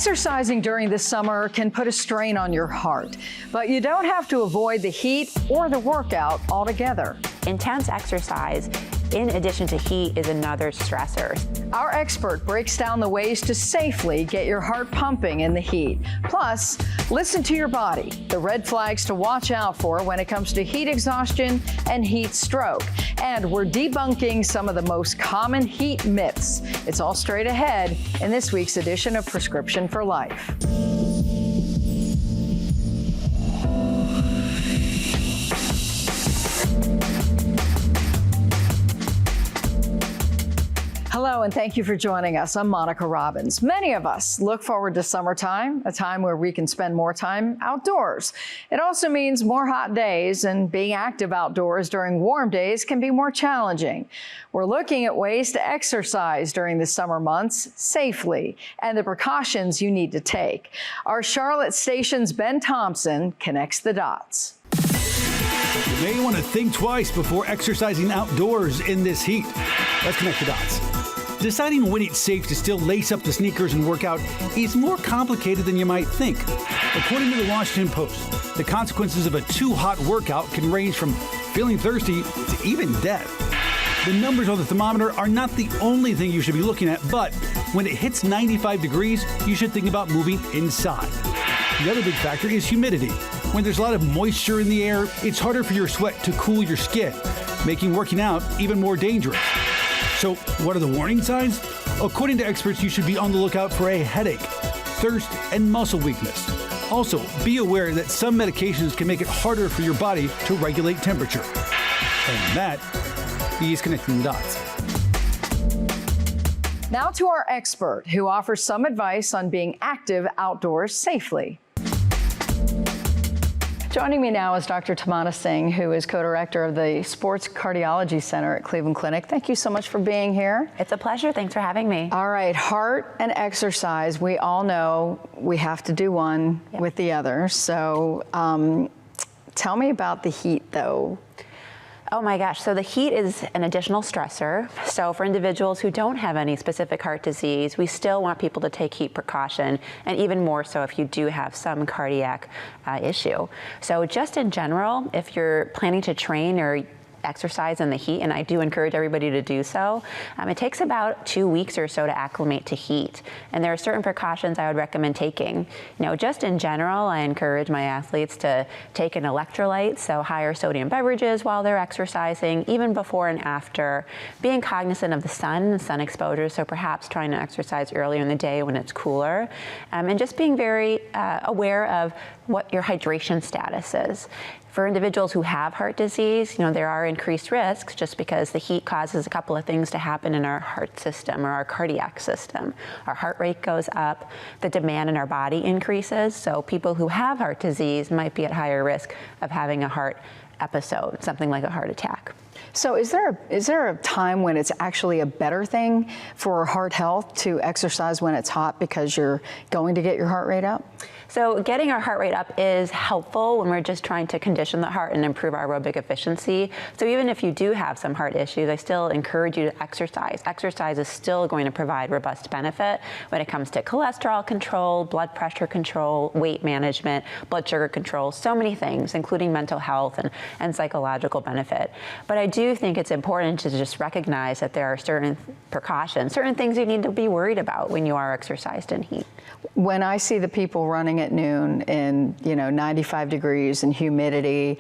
Exercising during the summer can put a strain on your heart, but you don't have to avoid the heat or the workout altogether. Intense exercise, in addition to heat, is another stressor. Our expert breaks down the ways to safely get your heart pumping in the heat. Plus, listen to your body, the red flags to watch out for when it comes to heat exhaustion and heat stroke. And we're debunking some of the most common heat myths. It's all straight ahead in this week's edition of Prescription for Life. Hello, and thank you for joining us. I'm Monica Robbins. Many of us look forward to summertime, a time where we can spend more time outdoors. It also means more hot days, and being active outdoors during warm days can be more challenging. We're looking at ways to exercise during the summer months safely and the precautions you need to take. Our Charlotte station's Ben Thompson connects the dots. You may want to think twice before exercising outdoors in this heat. Let's connect the dots. Deciding when it's safe to still lace up the sneakers and work out is more complicated than you might think. According to the Washington Post, the consequences of a too hot workout can range from feeling thirsty to even death. The numbers on the thermometer are not the only thing you should be looking at, but when it hits 95 degrees, you should think about moving inside. The other big factor is humidity. When there's a lot of moisture in the air, it's harder for your sweat to cool your skin, making working out even more dangerous. So what are the warning signs? According to experts, you should be on the lookout for a headache, thirst, and muscle weakness. Also, be aware that some medications can make it harder for your body to regulate temperature. And that is connecting the dots. Now to our expert, who offers some advice on being active outdoors safely. Joining me now is Dr. Tamana Singh, who is co-director of the Sports Cardiology Center at Cleveland Clinic. Thank you so much for being here. It's a pleasure. Thanks for having me. All right, heart and exercise. We all know we have to do one with the other. So tell me about the heat, though. Oh my gosh, so the heat is an additional stressor. So for individuals who don't have any specific heart disease, we still want people to take heat precaution, and even more so if you do have some cardiac issue. So just in general, if you're planning to train or exercise in the heat, and I do encourage everybody to do so, it takes about 2 weeks or so to acclimate to heat. And there are certain precautions I would recommend taking. You know, just in general, I encourage my athletes to take an electrolyte, so higher sodium beverages while they're exercising, even before and after. Being cognizant of the sun and sun exposure, so perhaps trying to exercise earlier in the day when it's cooler, and just being very aware of what your hydration status is. For individuals who have heart disease, you know, there are increased risks just because the heat causes a couple of things to happen in our heart system or our cardiac system. Our heart rate goes up, the demand in our body increases, so people who have heart disease might be at higher risk of having a heart episode, something like a heart attack. So is there a time when it's actually a better thing for heart health to exercise when it's hot because you're going to get your heart rate up? So getting our heart rate up is helpful when we're just trying to condition the heart and improve our aerobic efficiency. So even if you do have some heart issues, I still encourage you to exercise. Exercise is still going to provide robust benefit when it comes to cholesterol control, blood pressure control, weight management, blood sugar control, so many things, including mental health and psychological benefit. But I do think it's important to just recognize that there are certain precautions, certain things you need to be worried about when you are exercised in heat. When I see the people running at noon in, 95 degrees and humidity,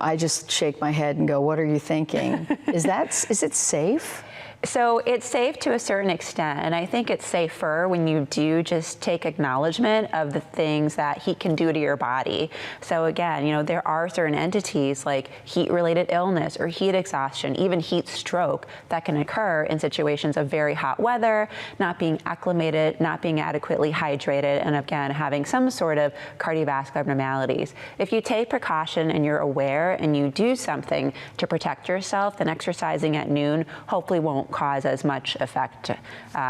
I just shake my head and go, what are you thinking? Is it safe? So it's safe to a certain extent, and I think it's safer when you do just take acknowledgement of the things that heat can do to your body. So again, there are certain entities like heat-related illness or heat exhaustion, even heat stroke, that can occur in situations of very hot weather, not being acclimated, not being adequately hydrated, and again, having some sort of cardiovascular abnormalities. If you take precaution and you're aware and you do something to protect yourself, then exercising at noon hopefully won't cause as much effect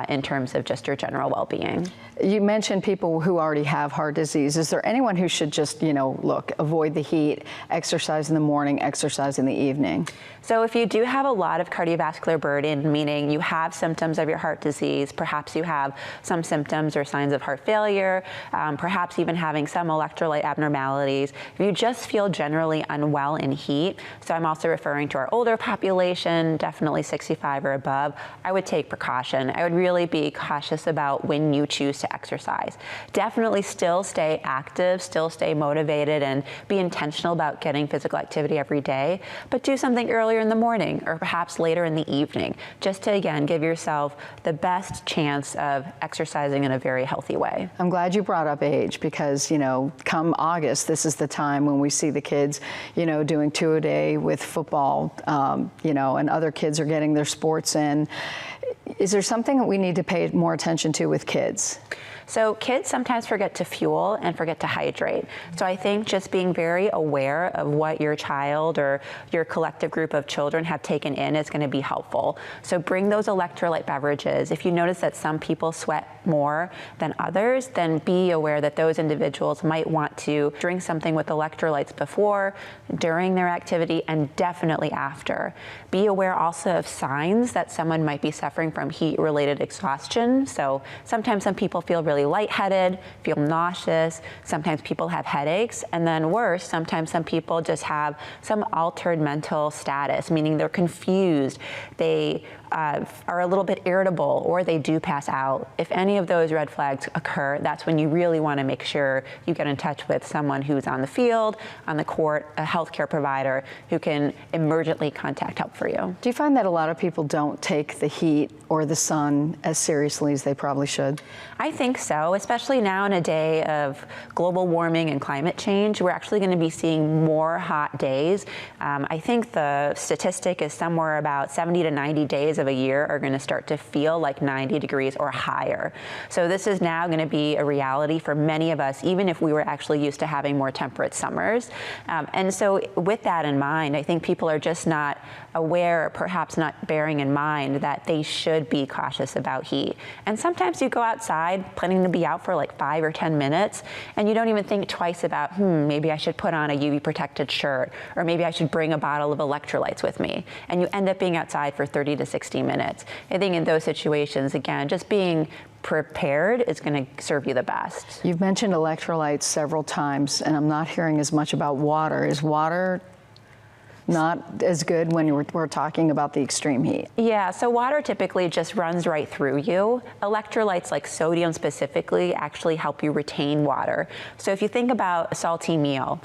in terms of just your general well-being. You mentioned people who already have heart disease. Is there anyone who should just, look, avoid the heat, exercise in the morning, exercise in the evening? So if you do have a lot of cardiovascular burden, meaning you have symptoms of your heart disease, perhaps you have some symptoms or signs of heart failure, perhaps even having some electrolyte abnormalities, if you just feel generally unwell in heat, so I'm also referring to our older population, definitely 65 or above, I would take precaution. I would really be cautious about when you choose to exercise. Definitely still stay active, still stay motivated, and be intentional about getting physical activity every day, but do something earlier in the morning or perhaps later in the evening, just to, again, give yourself the best chance of exercising in a very healthy way. I'm glad you brought up age because, come August, this is the time when we see the kids, doing 2 a day with football, and other kids are getting their sports in. Is there something that we need to pay more attention to with kids? So kids sometimes forget to fuel and forget to hydrate. So I think just being very aware of what your child or your collective group of children have taken in is going to be helpful. So bring those electrolyte beverages. If you notice that some people sweat more than others, then be aware that those individuals might want to drink something with electrolytes before, during their activity, and definitely after. Be aware also of signs that someone might be suffering from heat-related exhaustion. So sometimes some people feel really lightheaded, feel nauseous. Sometimes people have headaches, and then worse, sometimes some people just have some altered mental status, meaning they're confused, they are a little bit irritable, or they do pass out. If any of those red flags occur, that's when you really want to make sure you get in touch with someone who's on the field, on the court, a healthcare provider who can emergently contact help for you. Do you find that a lot of people don't take the heat or the sun as seriously as they probably should? I think so, especially now in a day of global warming and climate change. We're actually going to be seeing more hot days. I think the statistic is somewhere about 70 to 90 days of a year are going to start to feel like 90 degrees or higher. So this is now going to be a reality for many of us, even if we were actually used to having more temperate summers. And so with that in mind, I think people are just not aware, perhaps not bearing in mind that they should be cautious about heat. And sometimes you go outside planning to be out for like 5 or 10 minutes, and you don't even think twice about, maybe I should put on a UV protected shirt, or maybe I should bring a bottle of electrolytes with me. And you end up being outside for 30 to 60 minutes. I think in those situations, again, just being prepared is going to serve you the best. You've mentioned electrolytes several times, and I'm not hearing as much about water. Is water not as good when we're talking about the extreme heat? Yeah, so water typically just runs right through you. Electrolytes like sodium specifically actually help you retain water. So if you think about a salty meal,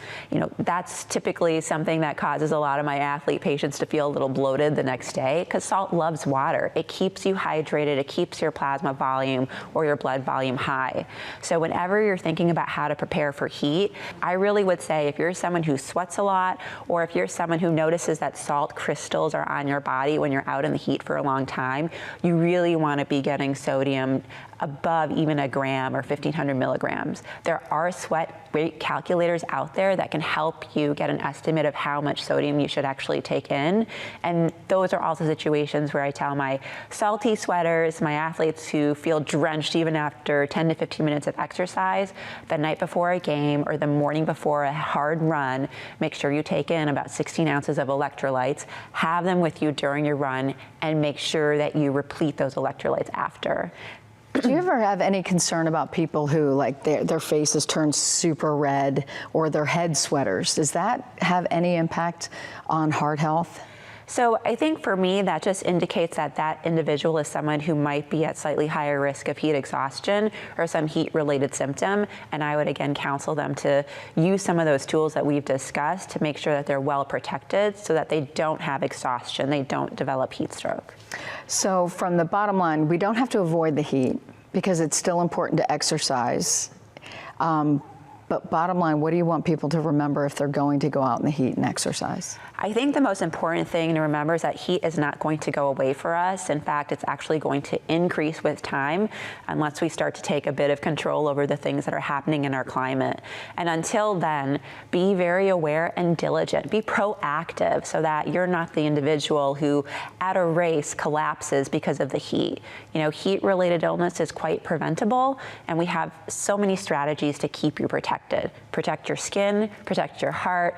that's typically something that causes a lot of my athlete patients to feel a little bloated the next day, because salt loves water. It keeps you hydrated, it keeps your plasma volume or your blood volume high. So whenever you're thinking about how to prepare for heat, I really would say if you're someone who sweats a lot, or if you're someone who notices that salt crystals are on your body when you're out in the heat for a long time, you really want to be getting sodium above even a gram or 1,500 milligrams. There are sweat rate calculators out there that can help you get an estimate of how much sodium you should actually take in. And those are also situations where I tell my salty sweaters, my athletes who feel drenched even after 10 to 15 minutes of exercise, the night before a game or the morning before a hard run, make sure you take in about 16 ounces of electrolytes, have them with you during your run, and make sure that you replete those electrolytes after. Do you ever have any concern about people who their faces turn super red or their head sweaters? Does that have any impact on heart health? So I think for me, that just indicates that that individual is someone who might be at slightly higher risk of heat exhaustion or some heat-related symptom. And I would again counsel them to use some of those tools that we've discussed to make sure that they're well protected so that they don't have exhaustion, they don't develop heat stroke. So from the bottom line, we don't have to avoid the heat because it's still important to exercise. But bottom line, what do you want people to remember if they're going to go out in the heat and exercise? I think the most important thing to remember is that heat is not going to go away for us. In fact, it's actually going to increase with time unless we start to take a bit of control over the things that are happening in our climate. And until then, be very aware and diligent. Be proactive so that you're not the individual who at a race collapses because of the heat. You know, heat-related illness is quite preventable, and we have so many strategies to keep you protected. Protect your skin, protect your heart,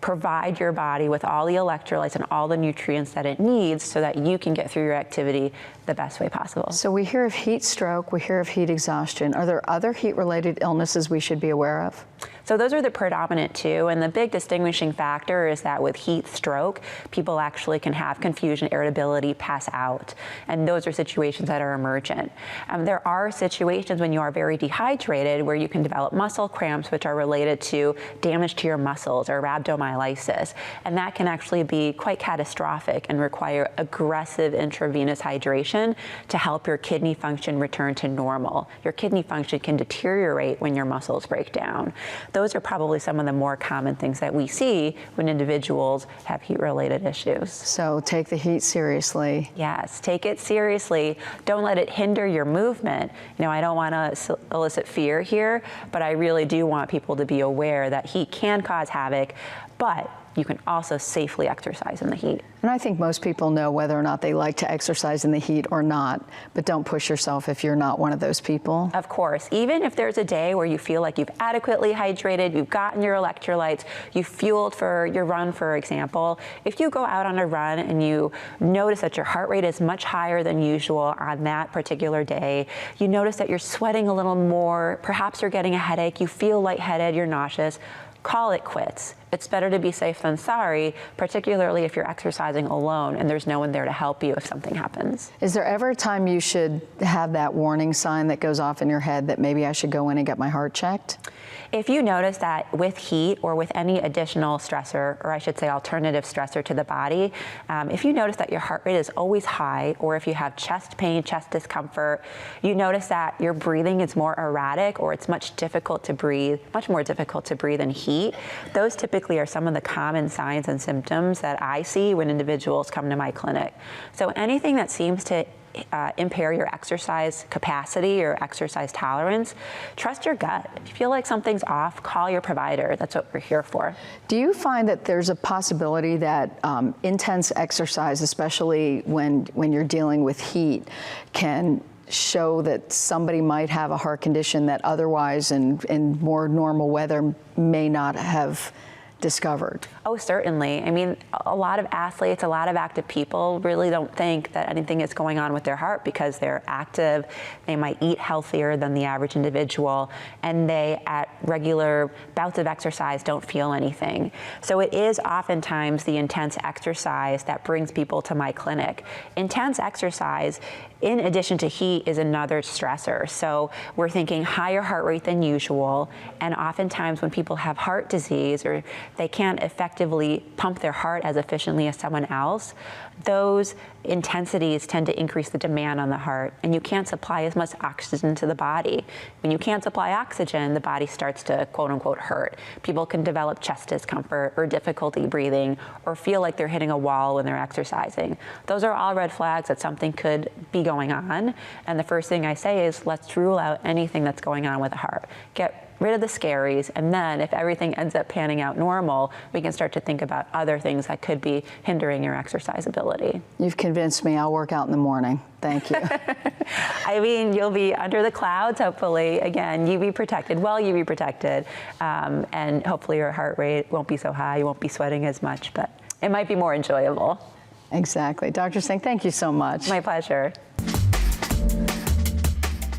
provide your body with all the electrolytes and all the nutrients that it needs so that you can get through your activity the best way possible. So we hear of heat stroke, we hear of heat exhaustion. Are there other heat-related illnesses we should be aware of? So those are the predominant two, and the big distinguishing factor is that with heat stroke, people actually can have confusion, irritability, pass out, and those are situations that are emergent. There are situations when you are very dehydrated where you can develop muscle cramps, which are related to damage to your muscles or rhabdomyolysis, and that can actually be quite catastrophic and require aggressive intravenous hydration to help your kidney function return to normal. Your kidney function can deteriorate when your muscles break down. Those are probably some of the more common things that we see when individuals have heat-related issues. So take the heat seriously. Yes, take it seriously. Don't let it hinder your movement. You know, I don't want to elicit fear here, but I really do want people to be aware that heat can cause havoc, but you can also safely exercise in the heat. And I think most people know whether or not they like to exercise in the heat or not, but don't push yourself if you're not one of those people. Of course, even if there's a day where you feel like you've adequately hydrated, you've gotten your electrolytes, you've fueled for your run, for example, if you go out on a run and you notice that your heart rate is much higher than usual on that particular day, you notice that you're sweating a little more, perhaps you're getting a headache, you feel lightheaded, you're nauseous, call it quits. It's better to be safe than sorry, particularly if you're exercising alone and there's no one there to help you if something happens. Is there ever a time you should have that warning sign that goes off in your head that maybe I should go in and get my heart checked? If you notice that with heat or with any additional stressor, or I should say alternative stressor to the body, if you notice that your heart rate is always high, or if you have chest pain, chest discomfort, you notice that your breathing is more erratic or it's much more difficult to breathe in heat, those typically are some of the common signs and symptoms that I see when individuals come to my clinic. So anything that seems to impair your exercise capacity or exercise tolerance, trust your gut. If you feel like something's off, call your provider. That's what we're here for. Do you find that there's a possibility that intense exercise, especially when you're dealing with heat, can show that somebody might have a heart condition that otherwise in more normal weather may not have discovered? Oh, certainly. I mean, a lot of athletes, a lot of active people really don't think that anything is going on with their heart because they're active, they might eat healthier than the average individual, and they, at regular bouts of exercise, don't feel anything. So it is oftentimes the intense exercise that brings people to my clinic. Intense exercise, in addition to heat, is another stressor. So we're thinking higher heart rate than usual, and oftentimes when people have heart disease or they can't effectively pump their heart as efficiently as someone else, those intensities tend to increase the demand on the heart, and you can't supply as much oxygen to the body. When you can't supply oxygen, the body starts to quote unquote hurt. People can develop chest discomfort or difficulty breathing or feel like they're hitting a wall when they're exercising. Those are all red flags that something could be going on, and the first thing I say is let's rule out anything that's going on with the heart. Get rid of the scaries, and then if everything ends up panning out normal, we can start to think about other things that could be hindering your exercise ability. You've convinced me. I'll work out in the morning. Thank you. I mean, you'll be under the clouds, hopefully. Again, UV protected, well UV protected, and hopefully your heart rate won't be so high, you won't be sweating as much, but it might be more enjoyable. Exactly. Dr. Singh, thank you so much. My pleasure.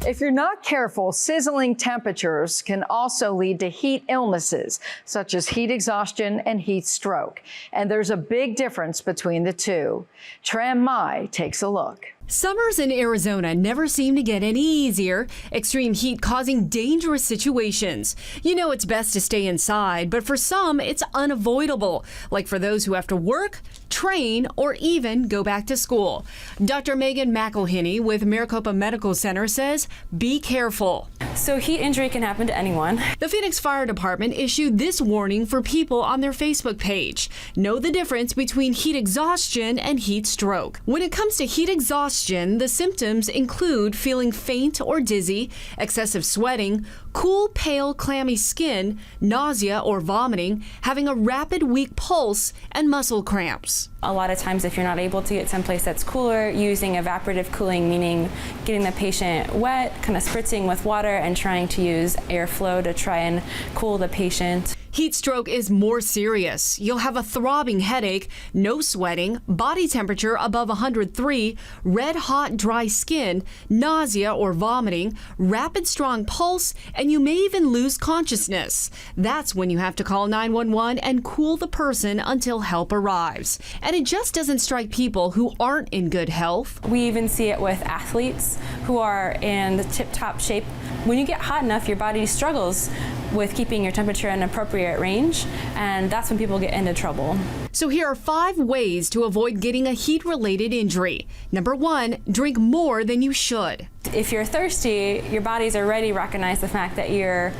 If you're not careful, sizzling temperatures can also lead to heat illnesses, such as heat exhaustion and heat stroke. And there's a big difference between the two. Tram Mai takes a look. Summers in Arizona never seem to get any easier, extreme heat causing dangerous situations. You know it's best to stay inside, but for some, it's unavoidable, like for those who have to work, train, or even go back to school. Dr. Megan McElhinney with Maricopa Medical Center says, be careful. So heat injury can happen to anyone. The Phoenix Fire Department issued this warning for people on their Facebook page. Know the difference between heat exhaustion and heat stroke. When it comes to heat exhaustion, the symptoms include feeling faint or dizzy, excessive sweating, cool, pale, clammy skin, nausea or vomiting, having a rapid, weak pulse, and muscle cramps. A lot of times if you're not able to get someplace that's cooler, using evaporative cooling, meaning getting the patient wet, kind of spritzing with water and trying to use airflow to try and cool the patient. Heat stroke is more serious. You'll have a throbbing headache, no sweating, body temperature above 103, red hot dry skin, nausea or vomiting, rapid strong pulse, and you may even lose consciousness. That's when you have to call 911 and cool the person until help arrives. And it just doesn't strike people who aren't in good health. We even see it with athletes who are in the tip-top shape. When you get hot enough, your body struggles with keeping your temperature in an appropriate range, and that's when people get into trouble. So here are 5 ways to avoid getting a heat-related injury. Number 1, drink more than you should. If you're thirsty, your body's already recognized the fact that you're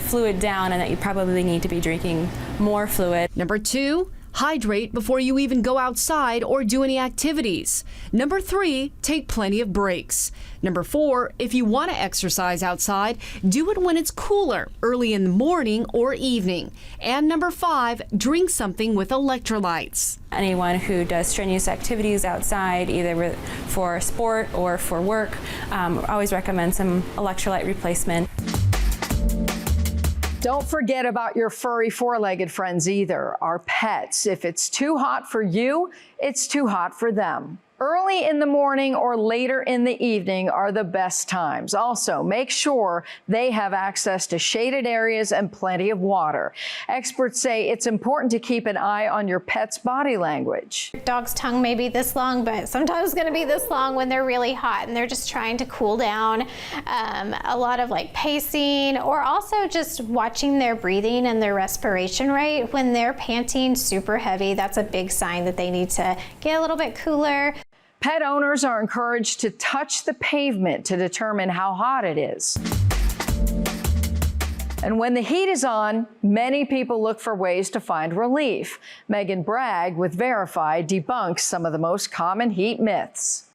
fluid down and that you probably need to be drinking more fluid. Number 2, hydrate before you even go outside or do any activities. Number 3, take plenty of breaks. Number 4, if you want to exercise outside, do it when it's cooler, early in the morning or evening. And number 5, drink something with electrolytes. Anyone who does strenuous activities outside, either for sport or for work, always recommend some electrolyte replacement. Don't forget about your furry four-legged friends either, our pets. If it's too hot for you, it's too hot for them. Early in the morning or later in the evening are the best times. Also, make sure they have access to shaded areas and plenty of water. Experts say it's important to keep an eye on your pet's body language. Dog's tongue may be this long, but sometimes it's going to be this long when they're really hot and they're just trying to cool down. A lot of like pacing, or also just watching their breathing and their respiration rate. When they're panting super heavy, that's a big sign that they need to get a little bit cooler. Pet owners are encouraged to touch the pavement to determine how hot it is. And when the heat is on, many people look for ways to find relief. Megan Bragg with Verify debunks some of the most common heat myths.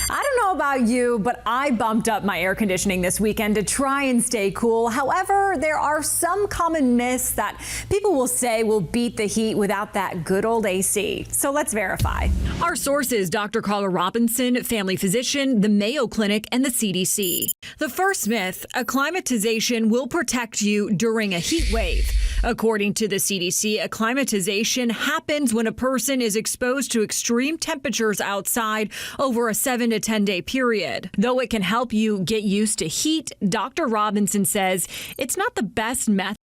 I don't know about you, but I bumped up my air conditioning this weekend to try and stay cool. However, there are some common myths that people will say will beat the heat without that good old AC. So let's verify. Our sources: Dr. Carla Robinson, family physician, the Mayo Clinic, and the CDC. The first myth: acclimatization will protect you during a heat wave. According to the CDC, acclimatization happens when a person is exposed to extreme temperatures outside over a 7 to 10 day period. Though it can help you get used to heat, Dr. Robinson says it's not the best method